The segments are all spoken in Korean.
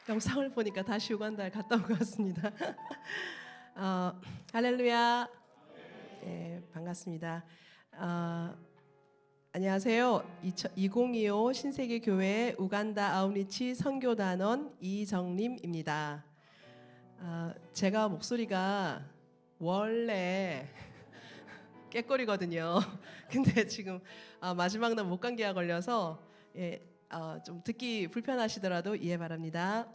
영상을 보니까 다시 우간다에 갔다 온 것 같습니다. 할렐루야. 네, 반갑습니다. 안녕하세요. 2025 신세계 교회 우간다 아웃리치 선교단원 이정림입니다. 제가 목소리가 원래 깨꼬리거든요. 근데 지금 마지막 날 목감기가 걸려서 좀 듣기 불편하시더라도 이해 바랍니다.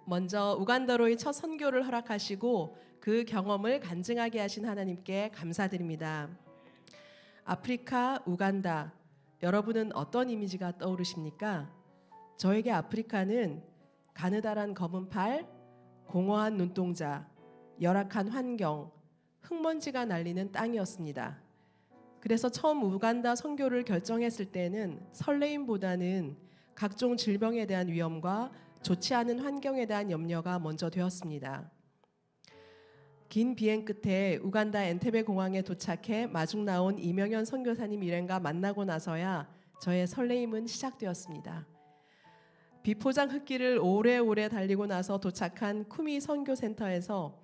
먼저 우간다로의 첫 선교를 허락하시고 그 경험을 간증하게 하신 하나님께 감사드립니다. 아프리카, 우간다, 여러분은 어떤 이미지가 떠오르십니까? 저에게 아프리카는 가느다란 검은 팔, 공허한 눈동자, 열악한 환경, 흙먼지가 날리는 땅이었습니다. 그래서 처음 우간다 선교를 결정했을 때는 설레임보다는 각종 질병에 대한 위험과 좋지 않은 환경에 대한 염려가 먼저 되었습니다. 긴 비행 끝에 우간다 엔테베 공항에 도착해 마중 나온 이명현 선교사님 일행과 만나고 나서야 저의 설레임은 시작되었습니다. 비포장 흙길을 오래오래 달리고 나서 도착한 쿠미 선교센터에서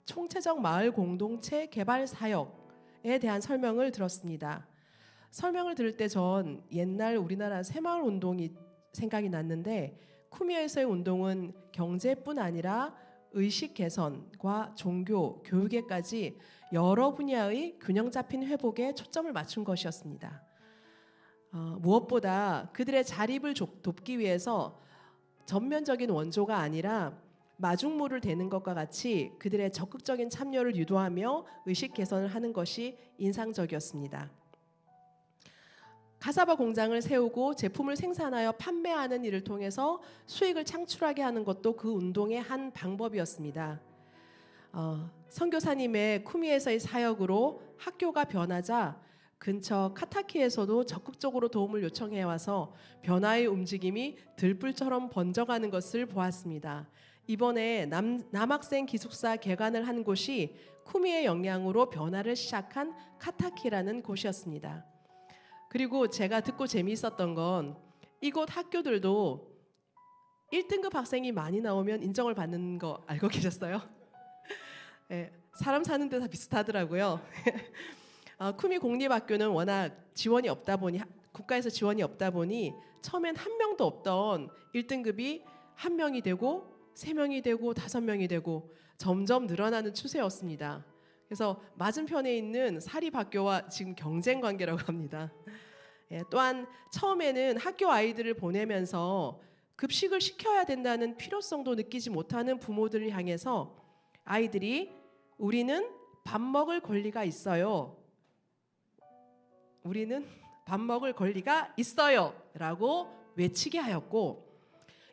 총체적 마을 공동체 개발 사역에 대한 설명을 들었습니다. 설명을 들을 때 전 옛날 우리나라 새마을 운동이 생각이 났는데 쿠미에서의 운동은 경제뿐 아니라 의식 개선과 종교, 교육에까지 여러 분야의 균형 잡힌 회복에 초점을 맞춘 것이었습니다. 무엇보다 그들의 자립을 돕기 위해서 전면적인 원조가 아니라 마중물을 대는 것과 같이 그들의 적극적인 참여를 유도하며 의식 개선을 하는 것이 인상적이었습니다. 카사바 공장을 세우고 제품을 생산하여 판매하는 일을 통해서 수익을 창출하게 하는 것도 그 운동의 한 방법이었습니다. 선교사님의 쿠미에서의 사역으로 학교가 변하자 근처 카타키에서도 적극적으로 도움을 요청해 와서 변화의 움직임이 들불처럼 번져가는 것을 보았습니다. 이번에 남학생 기숙사 개관을 한 곳이 쿠미의 영향으로 변화를 시작한 카타키라는 곳이었습니다. 그리고 제가 듣고 재미있었던 건 이곳 학교들도 1등급 학생이 많이 나오면 인정을 받는 거 알고 계셨어요? 네, 사람 사는 데 다 비슷하더라고요. 쿠미 공립학교는 워낙 지원이 없다 보니 국가에서 지원이 없다 보니 처음엔 한 명도 없던 1등급이 한 명이 되고 3명이 되고 5명이 되고 점점 늘어나는 추세였습니다. 그래서 맞은편에 있는 사립학교와 지금 경쟁 관계라고 합니다. 또한 처음에는 학교 아이들을 보내면서 급식을 시켜야 된다는 필요성도 느끼지 못하는 부모들을 향해서 아이들이 우리는 밥 먹을 권리가 있어요. 우리는 밥 먹을 권리가 있어요. 라고 외치게 하였고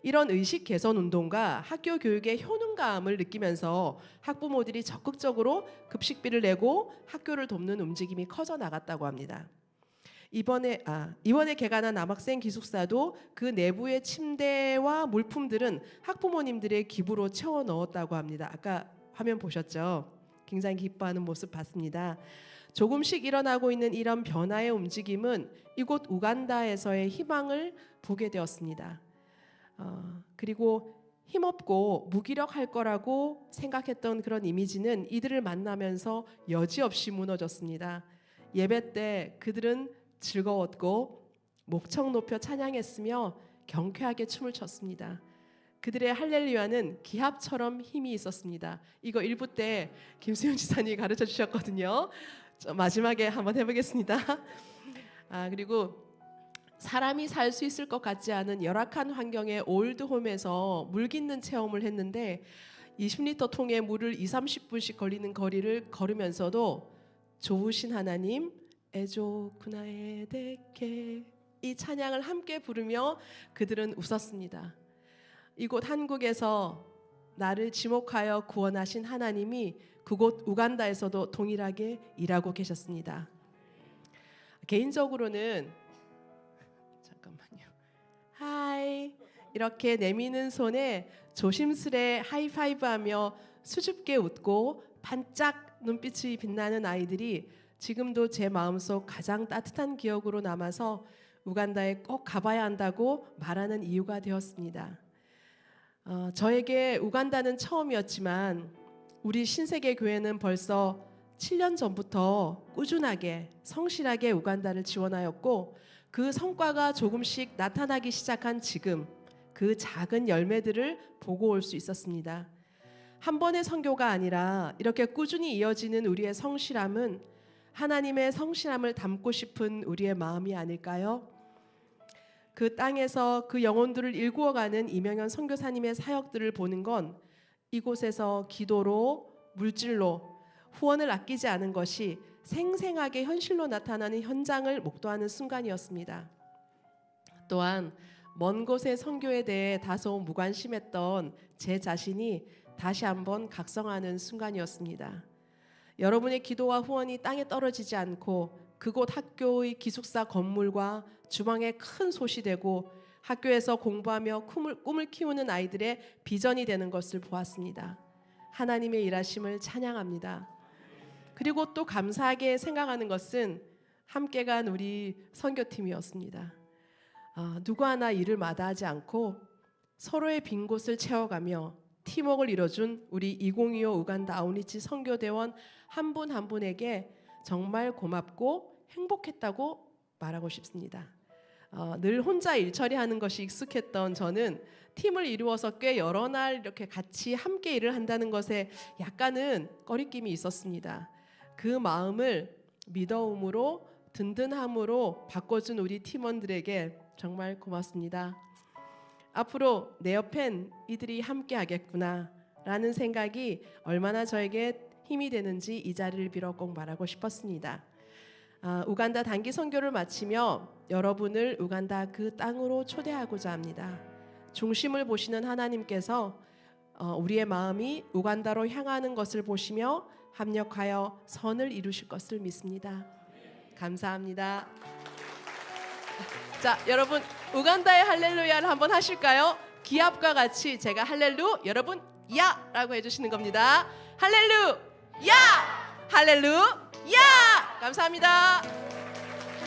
이런 의식 개선 운동과 학교 교육의 효능감을 느끼면서 학부모들이 적극적으로 급식비를 내고 학교를 돕는 움직임이 커져 나갔다고 합니다. 이번에 개관한 남학생 기숙사도 그 내부의 침대와 물품들은 학부모님들의 기부로 채워 넣었다고 합니다. 아까 화면 보셨죠? 굉장히 기뻐하는 모습 봤습니다. 조금씩 일어나고 있는 이런 변화의 움직임은 이곳 우간다에서의 희망을 보게 되었습니다. 그리고 힘없고 무기력할 거라고 생각했던 그런 이미지는 이들을 만나면서 여지없이 무너졌습니다. 예배 때 그들은 즐거웠고 목청 높여 찬양했으며 경쾌하게 춤을 췄습니다. 그들의 할렐루야는 기합처럼 힘이 있었습니다. 이거 1부 때 김수현 지사님이 가르쳐 주셨거든요. 마지막에 한번 해보겠습니다. 그리고 사람이 살 수 있을 것 같지 않은 열악한 환경의 올드홈에서 물 깃는 체험을 했는데 20리터 통에 물을 20-30분씩 걸리는 거리를 걸으면서도 좋으신 하나님 에조쿠나에 데케 이 찬양을 함께 부르며 그들은 웃었습니다. 이곳 한국에서 나를 지목하여 구원하신 하나님이 그곳 우간다에서도 동일하게 일하고 계셨습니다. 개인적으로는 하이 이렇게 내미는 손에 조심스레 하이파이브하며 수줍게 웃고 반짝 눈빛이 빛나는 아이들이 지금도 제 마음속 가장 따뜻한 기억으로 남아서 우간다에 꼭 가봐야 한다고 말하는 이유가 되었습니다. 저에게 우간다는 처음이었지만 우리 신세계 교회는 벌써 7년 전부터 꾸준하게 성실하게 우간다를 지원하였고 그 성과가 조금씩 나타나기 시작한 지금 그 작은 열매들을 보고 올 수 있었습니다. 한 번의 선교가 아니라 이렇게 꾸준히 이어지는 우리의 성실함은 하나님의 성실함을 담고 싶은 우리의 마음이 아닐까요? 그 땅에서 그 영혼들을 일구어가는 이명현 선교사님의 사역들을 보는 건 이곳에서 기도로 물질로 후원을 아끼지 않은 것이 생생하게 현실로 나타나는 현장을 목도하는 순간이었습니다. 또한 먼 곳의 선교에 대해 다소 무관심했던 제 자신이 다시 한번 각성하는 순간이었습니다. 여러분의 기도와 후원이 땅에 떨어지지 않고 그곳 학교의 기숙사 건물과 주방에 큰 솥이 되고 학교에서 공부하며 꿈을 키우는 아이들의 비전이 되는 것을 보았습니다. 하나님의 일하심을 찬양합니다. 그리고 또 감사하게 생각하는 것은 함께 간 우리 선교팀이었습니다. 누구 하나 일을 마다하지 않고 서로의 빈 곳을 채워가며 팀워크를 이뤄준 우리 2025 우간다 아웃리치 선교대원 한 분 한 분에게 정말 고맙고 행복했다고 말하고 싶습니다. 늘 혼자 일 처리하는 것이 익숙했던 저는 팀을 이루어서 꽤 여러 날 이렇게 같이 함께 일을 한다는 것에 약간은 꺼리낌이 있었습니다. 그 마음을 믿어움으로 든든함으로 바꿔준 우리 팀원들에게 정말 고맙습니다. 앞으로 내 옆엔 이들이 함께 하겠구나 라는 생각이 얼마나 저에게 힘이 되는지 이 자리를 빌어 꼭 말하고 싶었습니다. 우간다 단기 선교를 마치며 여러분을 우간다 그 땅으로 초대하고자 합니다. 중심을 보시는 하나님께서 우리의 마음이 우간다로 향하는 것을 보시며 합력하여 선을 이루실 것을 믿습니다. 감사합니다. 자, 여러분 우간다의 할렐루야를 한번 하실까요? 기합과 같이 제가 할렐루, 여러분 야라고 해주시는 겁니다. 할렐루야, 할렐루야. 감사합니다.